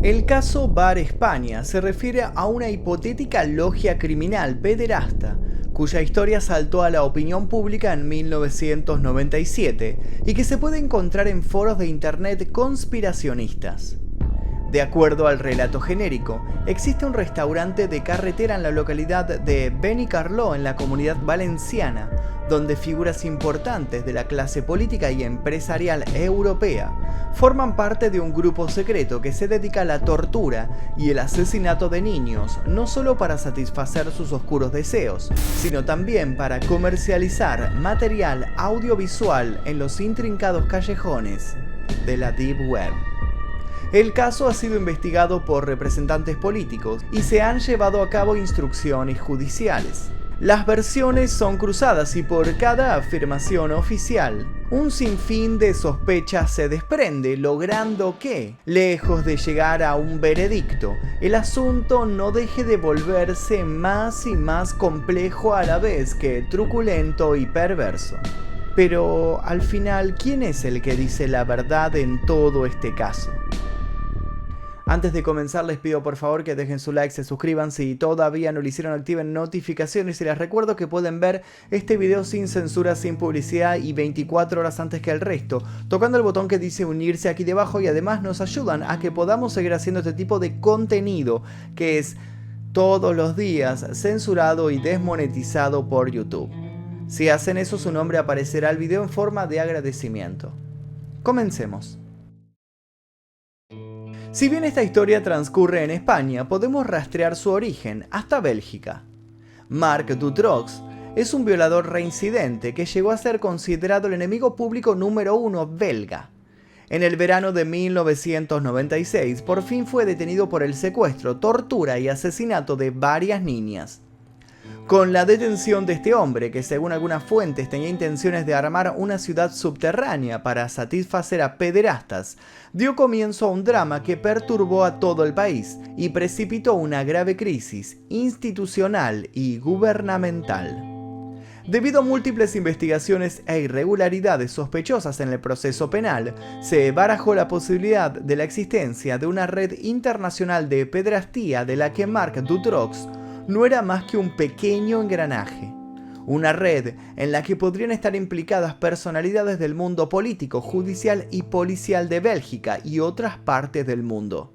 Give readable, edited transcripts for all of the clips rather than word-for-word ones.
El caso Bar España se refiere a una hipotética logia criminal pederasta, cuya historia saltó a la opinión pública en 1997 y que se puede encontrar en foros de internet conspiracionistas. De acuerdo al relato genérico, existe un restaurante de carretera en la localidad de Benicarló, en la Comunidad Valenciana, donde figuras importantes de la clase política y empresarial europea forman parte de un grupo secreto que se dedica a la tortura y el asesinato de niños, no solo para satisfacer sus oscuros deseos, sino también para comercializar material audiovisual en los intrincados callejones de la Deep Web. El caso ha sido investigado por representantes políticos y se han llevado a cabo instrucciones judiciales. Las versiones son cruzadas y por cada afirmación oficial, un sinfín de sospechas se desprende, logrando que, lejos de llegar a un veredicto, el asunto no deje de volverse más y más complejo a la vez que truculento y perverso. Pero, al final, ¿quién es el que dice la verdad en todo este caso? Antes de comenzar les pido por favor que dejen su like, se suscriban si todavía no lo hicieron, activen notificaciones y les recuerdo que pueden ver este video sin censura, sin publicidad y 24 horas antes que el resto, tocando el botón que dice unirse aquí debajo, y además nos ayudan a que podamos seguir haciendo este tipo de contenido que es todos los días censurado y desmonetizado por YouTube. Si hacen eso, su nombre aparecerá al video en forma de agradecimiento. Comencemos. Si bien esta historia transcurre en España, podemos rastrear su origen hasta Bélgica. Marc Dutroux es un violador reincidente que llegó a ser considerado el enemigo público número 1 belga. En el verano de 1996, por fin fue detenido por el secuestro, tortura y asesinato de varias niñas. Con la detención de este hombre, que según algunas fuentes tenía intenciones de armar una ciudad subterránea para satisfacer a pederastas, dio comienzo a un drama que perturbó a todo el país y precipitó una grave crisis institucional y gubernamental. Debido a múltiples investigaciones e irregularidades sospechosas en el proceso penal, se barajó la posibilidad de la existencia de una red internacional de pederastía de la que Marc Dutroux no era más que un pequeño engranaje. Una red en la que podrían estar implicadas personalidades del mundo político, judicial y policial de Bélgica y otras partes del mundo.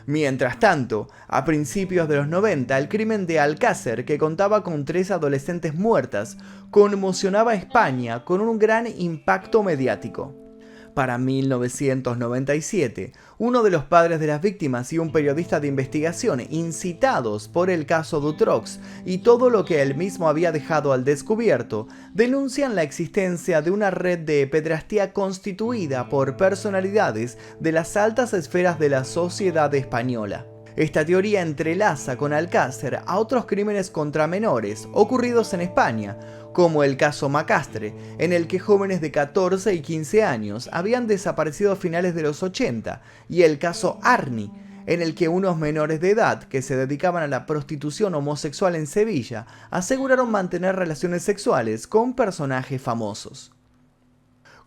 Mientras tanto, a principios de los 90, el crimen de Alcácer, que contaba con 3 adolescentes muertas, conmocionaba a España con un gran impacto mediático. Para 1997, uno de los padres de las víctimas y un periodista de investigación, incitados por el caso Dutroux y todo lo que él mismo había dejado al descubierto, denuncian la existencia de una red de pederastía constituida por personalidades de las altas esferas de la sociedad española. Esta teoría entrelaza con Alcácer a otros crímenes contra menores ocurridos en España, como el caso Macastre, en el que jóvenes de 14 y 15 años habían desaparecido a finales de los 80, y el caso Arni, en el que unos menores de edad que se dedicaban a la prostitución homosexual en Sevilla aseguraron mantener relaciones sexuales con personajes famosos.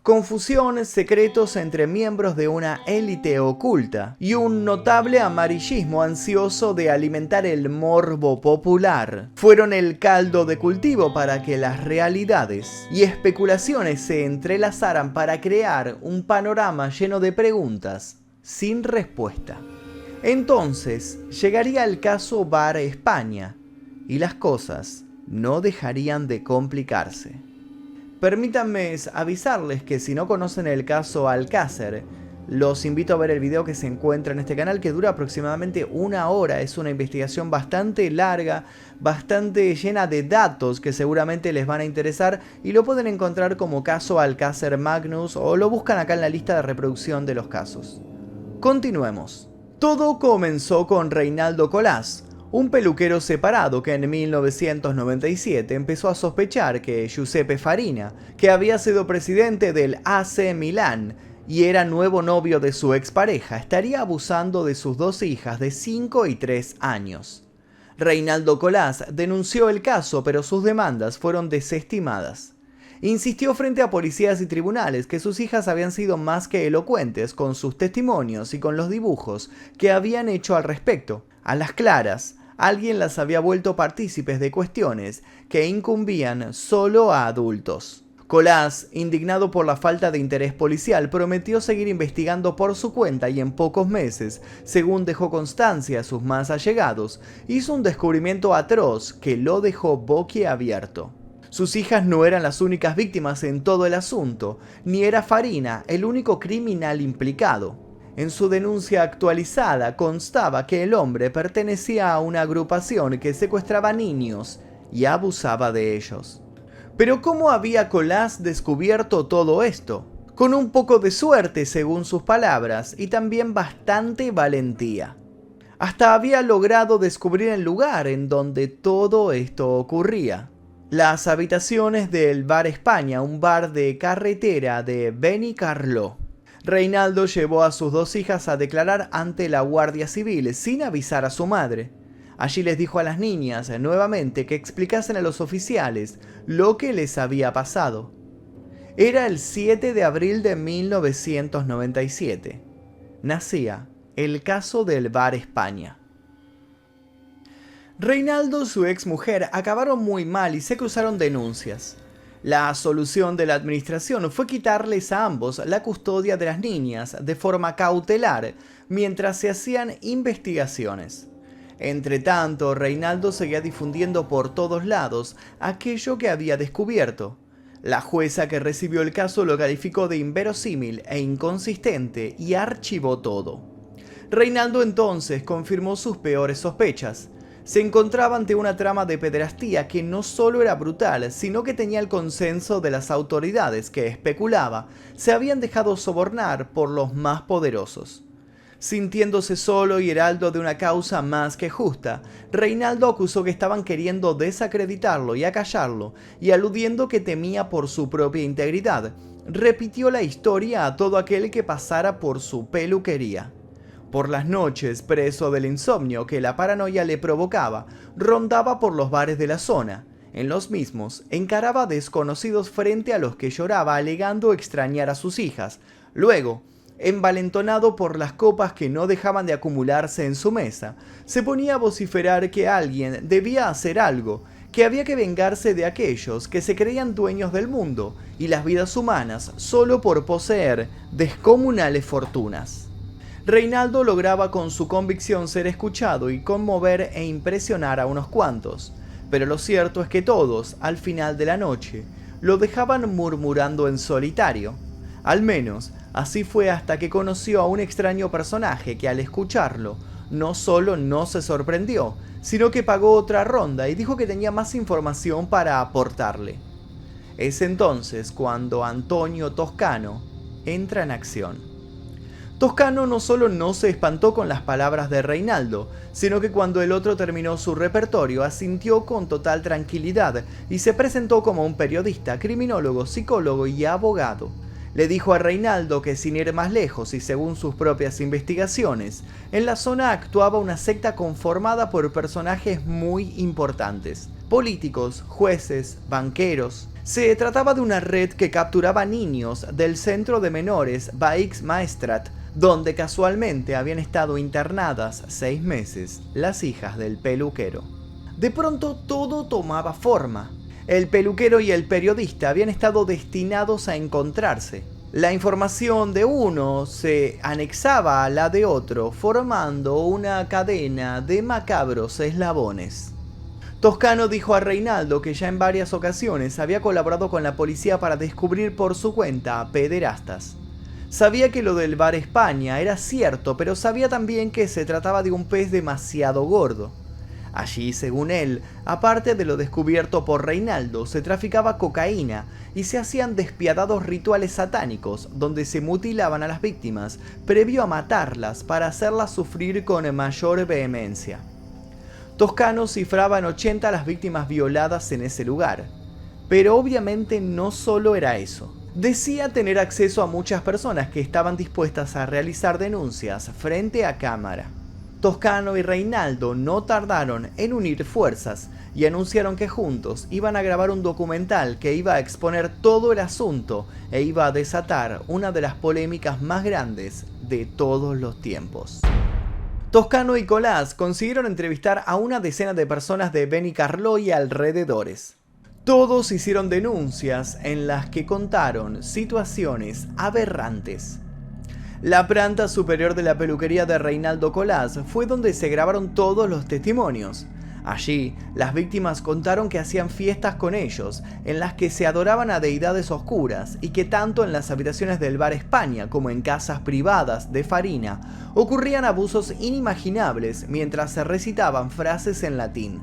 Confusión, secretos entre miembros de una élite oculta y un notable amarillismo ansioso de alimentar el morbo popular fueron el caldo de cultivo para que las realidades y especulaciones se entrelazaran para crear un panorama lleno de preguntas sin respuesta. Entonces llegaría el caso Bar España y las cosas no dejarían de complicarse. Permítanme avisarles que si no conocen el caso Alcácer, los invito a ver el video que se encuentra en este canal, que dura aproximadamente 1 hora. Es una investigación bastante larga, bastante llena de datos que seguramente les van a interesar, y lo pueden encontrar como caso Alcácer Magnus o lo buscan acá en la lista de reproducción de los casos. Continuemos. Todo comenzó con Reinaldo Colás, un peluquero separado que en 1997 empezó a sospechar que Giuseppe Farina, que había sido presidente del AC Milán y era nuevo novio de su expareja, estaría abusando de sus 2 hijas de 5 y 3 años. Reinaldo Colás denunció el caso, pero sus demandas fueron desestimadas. Insistió frente a policías y tribunales que sus hijas habían sido más que elocuentes con sus testimonios y con los dibujos que habían hecho al respecto. A las claras, alguien las había vuelto partícipes de cuestiones que incumbían solo a adultos. Colás, indignado por la falta de interés policial, prometió seguir investigando por su cuenta y en pocos meses, según dejó constancia a sus más allegados, hizo un descubrimiento atroz que lo dejó boquiabierto. Sus hijas no eran las únicas víctimas en todo el asunto, ni era Farina el único criminal implicado. En su denuncia actualizada constaba que el hombre pertenecía a una agrupación que secuestraba niños y abusaba de ellos. Pero ¿cómo había Colás descubierto todo esto? Con un poco de suerte, según sus palabras, y también bastante valentía. Hasta había logrado descubrir el lugar en donde todo esto ocurría. Las habitaciones del Bar España, un bar de carretera de Benicarló. Reinaldo llevó a sus dos hijas a declarar ante la Guardia Civil sin avisar a su madre. Allí les dijo a las niñas nuevamente que explicasen a los oficiales lo que les había pasado. Era el 7 de abril de 1997. Nacía el caso del Bar España. Reinaldo y su exmujer acabaron muy mal y se cruzaron denuncias. La solución de la administración fue quitarles a ambos la custodia de las niñas de forma cautelar mientras se hacían investigaciones. Entretanto, Reinaldo seguía difundiendo por todos lados aquello que había descubierto. La jueza que recibió el caso lo calificó de inverosímil e inconsistente y archivó todo. Reinaldo entonces confirmó sus peores sospechas. Se encontraba ante una trama de pederastía que no solo era brutal, sino que tenía el consenso de las autoridades que, especulaba, se habían dejado sobornar por los más poderosos. Sintiéndose solo y heraldo de una causa más que justa, Reinaldo acusó que estaban queriendo desacreditarlo y acallarlo, y aludiendo que temía por su propia integridad, repitió la historia a todo aquel que pasara por su peluquería. Por las noches, preso del insomnio que la paranoia le provocaba, rondaba por los bares de la zona. En los mismos, encaraba a desconocidos frente a los que lloraba alegando extrañar a sus hijas. Luego, envalentonado por las copas que no dejaban de acumularse en su mesa, se ponía a vociferar que alguien debía hacer algo, que había que vengarse de aquellos que se creían dueños del mundo y las vidas humanas solo por poseer descomunales fortunas. Reinaldo lograba con su convicción ser escuchado y conmover e impresionar a unos cuantos, pero lo cierto es que todos, al final de la noche, lo dejaban murmurando en solitario. Al menos, así fue hasta que conoció a un extraño personaje que al escucharlo, no solo no se sorprendió, sino que pagó otra ronda y dijo que tenía más información para aportarle. Es entonces cuando Antonio Toscano entra en acción. Toscano no solo no se espantó con las palabras de Reinaldo, sino que cuando el otro terminó su repertorio asintió con total tranquilidad y se presentó como un periodista, criminólogo, psicólogo y abogado. Le dijo a Reinaldo que sin ir más lejos y según sus propias investigaciones, en la zona actuaba una secta conformada por personajes muy importantes. Políticos, jueces, banqueros. Se trataba de una red que capturaba niños del centro de menores Baix Maestrat, donde casualmente habían estado internadas 6 meses las hijas del peluquero. De pronto todo tomaba forma. El peluquero y el periodista habían estado destinados a encontrarse. La información de uno se anexaba a la de otro, formando una cadena de macabros eslabones. Toscano dijo a Reinaldo que ya en varias ocasiones había colaborado con la policía para descubrir por su cuenta a pederastas. Sabía que lo del Bar España era cierto, pero sabía también que se trataba de un pez demasiado gordo. Allí, según él, aparte de lo descubierto por Reinaldo, se traficaba cocaína y se hacían despiadados rituales satánicos donde se mutilaban a las víctimas previo a matarlas para hacerlas sufrir con mayor vehemencia. Toscano cifraba en 80 las víctimas violadas en ese lugar, pero obviamente no solo era eso. Decía tener acceso a muchas personas que estaban dispuestas a realizar denuncias frente a cámara. Toscano y Reinaldo no tardaron en unir fuerzas y anunciaron que juntos iban a grabar un documental que iba a exponer todo el asunto e iba a desatar una de las polémicas más grandes de todos los tiempos. Toscano y Colás consiguieron entrevistar a una decena de personas de Benicarló y alrededores. Todos hicieron denuncias en las que contaron situaciones aberrantes. La planta superior de la peluquería de Reinaldo Colás fue donde se grabaron todos los testimonios. Allí, las víctimas contaron que hacían fiestas con ellos, en las que se adoraban a deidades oscuras y que tanto en las habitaciones del Bar España como en casas privadas de Farina ocurrían abusos inimaginables mientras se recitaban frases en latín.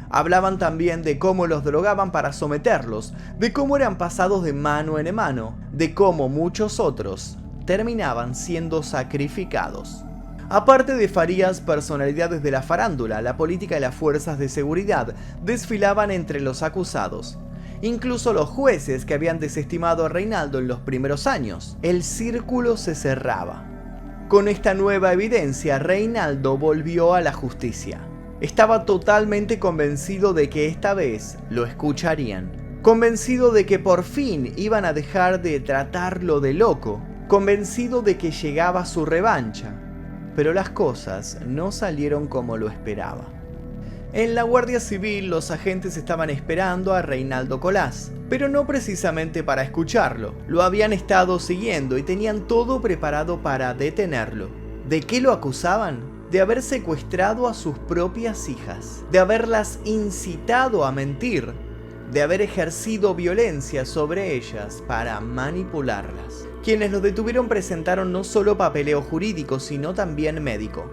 Hablaban también de cómo los drogaban para someterlos, de cómo eran pasados de mano en mano, de cómo muchos otros terminaban siendo sacrificados. Aparte de Farías, personalidades de la farándula, la política y las fuerzas de seguridad desfilaban entre los acusados. Incluso los jueces que habían desestimado a Reinaldo en los primeros años. El círculo se cerraba. Con esta nueva evidencia, Reinaldo volvió a la justicia. Estaba totalmente convencido de que esta vez lo escucharían. Convencido de que por fin iban a dejar de tratarlo de loco. Convencido de que llegaba su revancha. Pero las cosas no salieron como lo esperaba. En la Guardia Civil los agentes estaban esperando a Reinaldo Colás, pero no precisamente para escucharlo. Lo habían estado siguiendo y tenían todo preparado para detenerlo. ¿De qué lo acusaban? De haber secuestrado a sus propias hijas, de haberlas incitado a mentir, de haber ejercido violencia sobre ellas para manipularlas. Quienes los detuvieron presentaron no solo papeleo jurídico, sino también médico.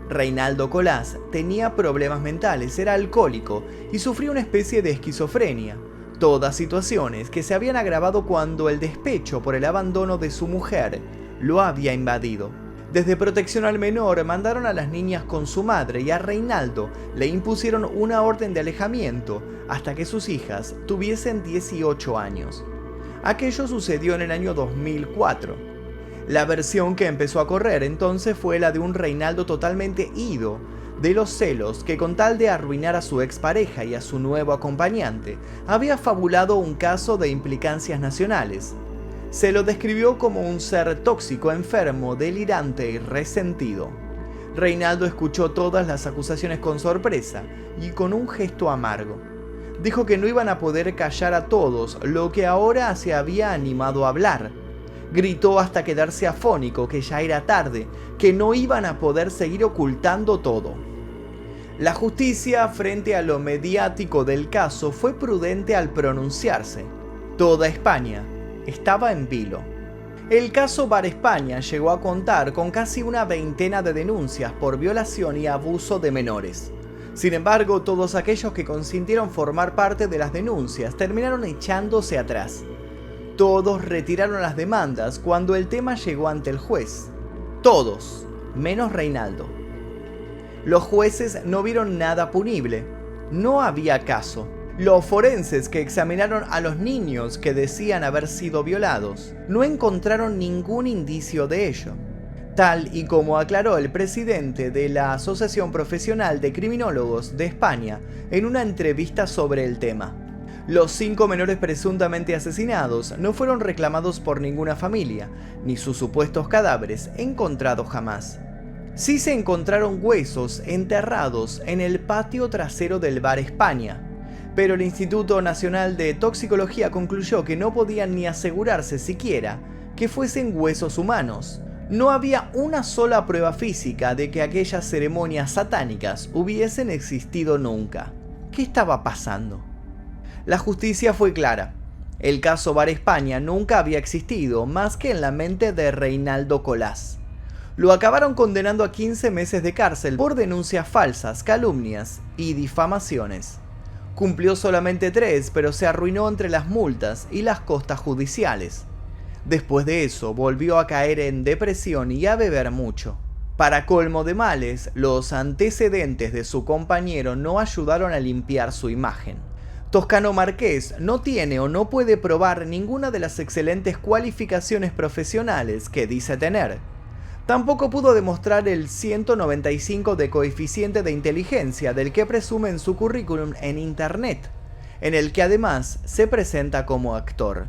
Reinaldo Colás tenía problemas mentales, era alcohólico y sufría una especie de esquizofrenia. Todas situaciones que se habían agravado cuando el despecho por el abandono de su mujer lo había invadido. Desde protección al menor mandaron a las niñas con su madre y a Reinaldo le impusieron una orden de alejamiento hasta que sus hijas tuviesen 18 años. Aquello sucedió en el año 2004. La versión que empezó a correr entonces fue la de un Reinaldo totalmente ido de los celos que, con tal de arruinar a su expareja y a su nuevo acompañante, había fabulado un caso de implicancias nacionales. Se lo describió como un ser tóxico, enfermo, delirante y resentido. Reinaldo escuchó todas las acusaciones con sorpresa y con un gesto amargo. Dijo que no iban a poder callar a todos lo que ahora se había animado a hablar. Gritó hasta quedarse afónico que ya era tarde, que no iban a poder seguir ocultando todo. La justicia, frente a lo mediático del caso, fue prudente al pronunciarse. Toda España estaba en vilo. El caso Bar España llegó a contar con casi una veintena de denuncias por violación y abuso de menores. Sin embargo, todos aquellos que consintieron formar parte de las denuncias terminaron echándose atrás. Todos retiraron las demandas cuando el tema llegó ante el juez. Todos, menos Reinaldo. Los jueces no vieron nada punible. No había caso. Los forenses que examinaron a los niños que decían haber sido violados no encontraron ningún indicio de ello, tal y como aclaró el presidente de la Asociación Profesional de Criminólogos de España en una entrevista sobre el tema. Los 5 menores presuntamente asesinados no fueron reclamados por ninguna familia, ni sus supuestos cadáveres encontrados jamás. Sí se encontraron huesos enterrados en el patio trasero del Bar España, pero el Instituto Nacional de Toxicología concluyó que no podían ni asegurarse siquiera que fuesen huesos humanos. No había una sola prueba física de que aquellas ceremonias satánicas hubiesen existido nunca. ¿Qué estaba pasando? La justicia fue clara. El caso Bar España nunca había existido más que en la mente de Reinaldo Colás. Lo acabaron condenando a 15 meses de cárcel por denuncias falsas, calumnias y difamaciones. Cumplió solamente 3, pero se arruinó entre las multas y las costas judiciales. Después de eso, volvió a caer en depresión y a beber mucho. Para colmo de males, los antecedentes de su compañero no ayudaron a limpiar su imagen. Toscano Márquez no tiene o no puede probar ninguna de las excelentes cualificaciones profesionales que dice tener. Tampoco pudo demostrar el 195 de coeficiente de inteligencia del que presume en su currículum en internet, en el que además se presenta como actor.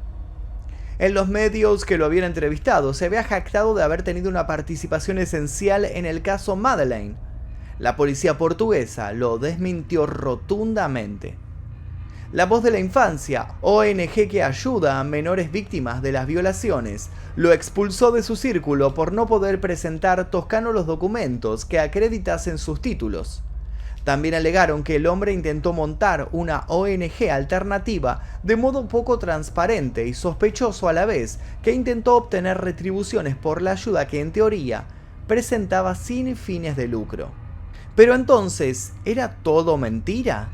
En los medios que lo habían entrevistado se había jactado de haber tenido una participación esencial en el caso Madeleine. La policía portuguesa lo desmintió rotundamente. La Voz de la Infancia, ONG que ayuda a menores víctimas de las violaciones, lo expulsó de su círculo por no poder presentar Toscano los documentos que acreditasen sus títulos. También alegaron que el hombre intentó montar una ONG alternativa de modo poco transparente y sospechoso a la vez, que intentó obtener retribuciones por la ayuda que en teoría presentaba sin fines de lucro. Pero entonces, ¿era todo mentira?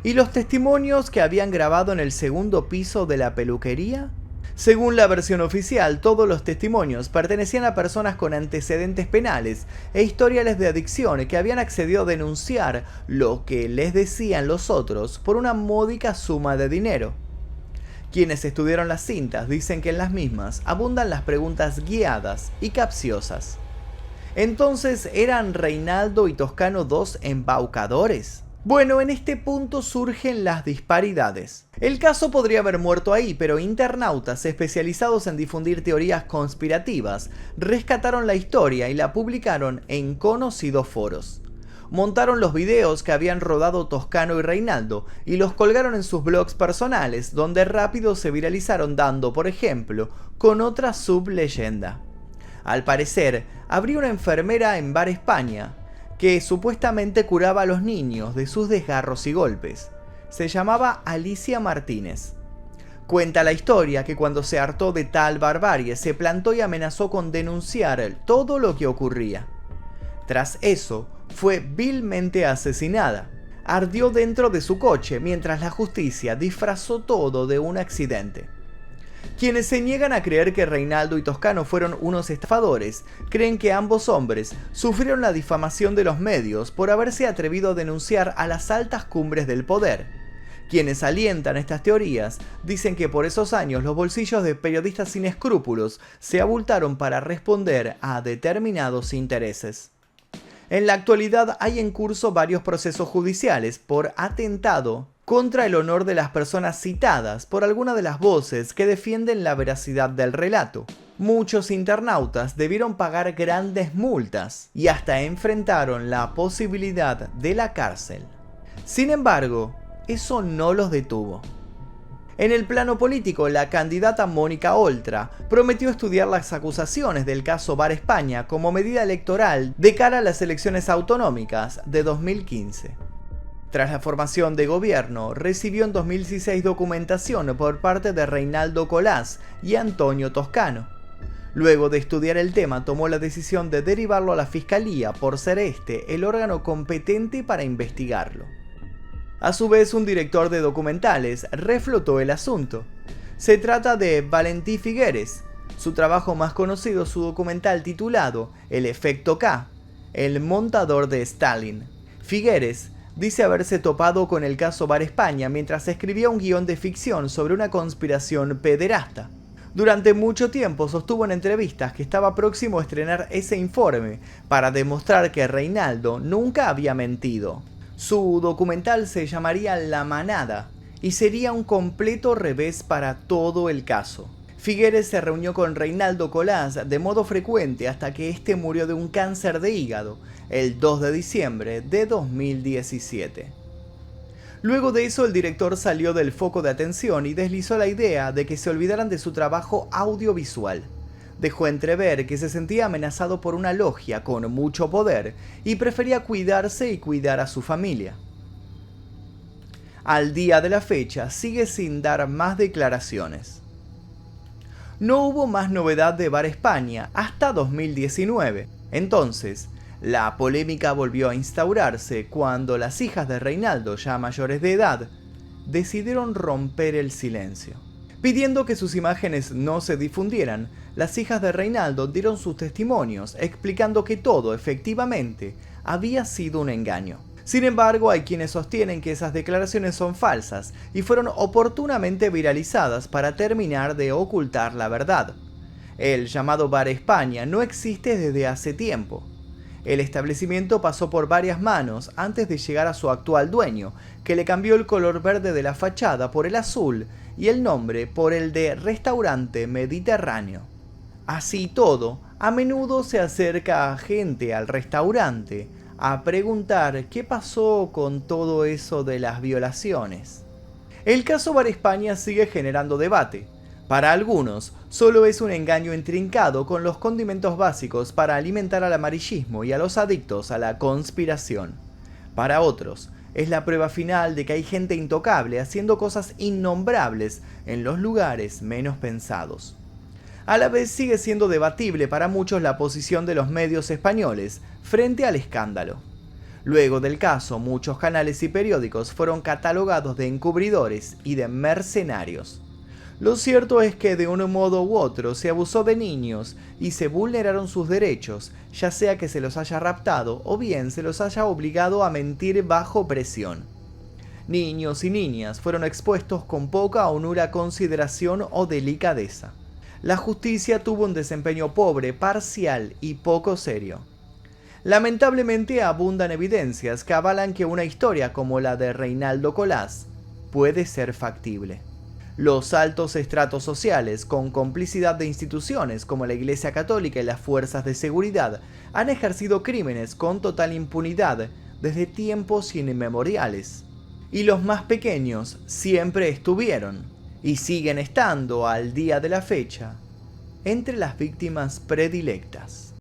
¿Y los testimonios que habían grabado en el segundo piso de la peluquería? Según la versión oficial, todos los testimonios pertenecían a personas con antecedentes penales e historiales de adicción que habían accedido a denunciar lo que les decían los otros por una módica suma de dinero. Quienes estudiaron las cintas dicen que en las mismas abundan las preguntas guiadas y capciosas. Entonces, ¿eran Reinaldo y Toscano dos embaucadores? Bueno, en este punto surgen las disparidades. El caso podría haber muerto ahí, pero internautas especializados en difundir teorías conspirativas rescataron la historia y la publicaron en conocidos foros. Montaron los videos que habían rodado Toscano y Reinaldo y los colgaron en sus blogs personales, donde rápido se viralizaron dando, por ejemplo, con otra subleyenda. Al parecer, habría una enfermera en Bar España que supuestamente curaba a los niños de sus desgarros y golpes. Se llamaba Alicia Martínez. Cuenta la historia que cuando se hartó de tal barbarie se plantó y amenazó con denunciar todo lo que ocurría. Tras eso, fue vilmente asesinada. Ardió dentro de su coche mientras la justicia disfrazó todo de un accidente. Quienes se niegan a creer que Reinaldo y Toscano fueron unos estafadores, creen que ambos hombres sufrieron la difamación de los medios por haberse atrevido a denunciar a las altas cumbres del poder. Quienes alientan estas teorías dicen que por esos años los bolsillos de periodistas sin escrúpulos se abultaron para responder a determinados intereses. En la actualidad hay en curso varios procesos judiciales por atentado contra el honor de las personas citadas por alguna de las voces que defienden la veracidad del relato. Muchos internautas debieron pagar grandes multas y hasta enfrentaron la posibilidad de la cárcel. Sin embargo, eso no los detuvo. En el plano político, la candidata Mónica Oltra prometió estudiar las acusaciones del caso Bar España como medida electoral de cara a las elecciones autonómicas de 2015. Tras la formación de gobierno, recibió en 2016 documentación por parte de Reinaldo Colás y Antonio Toscano. Luego de estudiar el tema, tomó la decisión de derivarlo a la Fiscalía por ser este el órgano competente para investigarlo. A su vez, un director de documentales reflotó el asunto. Se trata de Valentí Figueres. Su trabajo más conocido es su documental titulado El efecto K, el montador de Stalin. Figueres dice haberse topado con el caso Bar España mientras escribía un guión de ficción sobre una conspiración pederasta. Durante mucho tiempo sostuvo en entrevistas que estaba próximo a estrenar ese informe para demostrar que Reinaldo nunca había mentido. Su documental se llamaría La Manada y sería un completo revés para todo el caso. Figueres se reunió con Reinaldo Colás de modo frecuente hasta que este murió de un cáncer de hígado el 2 de diciembre de 2017. Luego de eso, el director salió del foco de atención y deslizó la idea de que se olvidaran de su trabajo audiovisual. Dejó entrever que se sentía amenazado por una logia con mucho poder y prefería cuidarse y cuidar a su familia. Al día de la fecha, sigue sin dar más declaraciones. No hubo más novedad de Bar España hasta 2019. Entonces, la polémica volvió a instaurarse cuando las hijas de Reinaldo, ya mayores de edad, decidieron romper el silencio. Pidiendo que sus imágenes no se difundieran, las hijas de Reinaldo dieron sus testimonios, explicando que todo, efectivamente, había sido un engaño. Sin embargo, hay quienes sostienen que esas declaraciones son falsas y fueron oportunamente viralizadas para terminar de ocultar la verdad. El llamado Bar España no existe desde hace tiempo. El establecimiento pasó por varias manos antes de llegar a su actual dueño, que le cambió el color verde de la fachada por el azul y el nombre por el de Restaurante Mediterráneo. Así todo, a menudo se acerca a gente al restaurante a preguntar qué pasó con todo eso de las violaciones. El caso Bar España sigue generando debate. Para algunos, solo es un engaño intrincado con los condimentos básicos para alimentar al amarillismo y a los adictos a la conspiración. Para otros, es la prueba final de que hay gente intocable haciendo cosas innombrables en los lugares menos pensados. A la vez sigue siendo debatible para muchos la posición de los medios españoles frente al escándalo. Luego del caso, muchos canales y periódicos fueron catalogados de encubridores y de mercenarios. Lo cierto es que de un modo u otro se abusó de niños y se vulneraron sus derechos, ya sea que se los haya raptado o bien se los haya obligado a mentir bajo presión. Niños y niñas fueron expuestos con poca o nula consideración o delicadeza. La justicia tuvo un desempeño pobre, parcial y poco serio. Lamentablemente abundan evidencias que avalan que una historia como la de Reinaldo Colás puede ser factible. Los altos estratos sociales, con complicidad de instituciones como la Iglesia Católica y las fuerzas de seguridad, han ejercido crímenes con total impunidad desde tiempos inmemoriales. Y los más pequeños siempre estuvieron, y siguen estando al día de la fecha, entre las víctimas predilectas.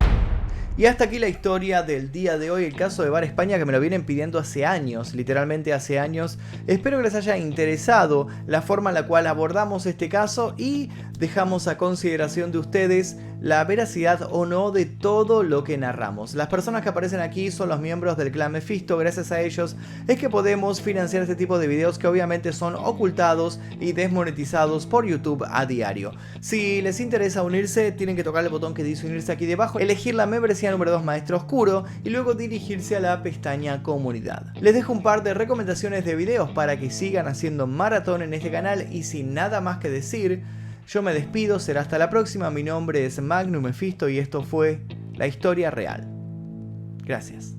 Y hasta aquí la historia del día de hoy, el caso de Bar España, que me lo vienen pidiendo hace años, literalmente hace años. Espero que les haya interesado la forma en la cual abordamos este caso y dejamos a consideración de ustedes la veracidad o no de todo lo que narramos. Las personas que aparecen aquí son los miembros del clan Mephisto. Gracias a ellos es que podemos financiar este tipo de videos que obviamente son ocultados y desmonetizados por YouTube a diario. Si les interesa unirse, tienen que tocar el botón que dice unirse aquí debajo, elegir la membresía número 2 Maestro Oscuro y luego dirigirse a la pestaña Comunidad. Les dejo un par de recomendaciones de videos para que sigan haciendo maratón en este canal y sin nada más que decir, yo me despido, será hasta la próxima. Mi nombre es Magnum Mephisto y esto fue La Historia Real. Gracias.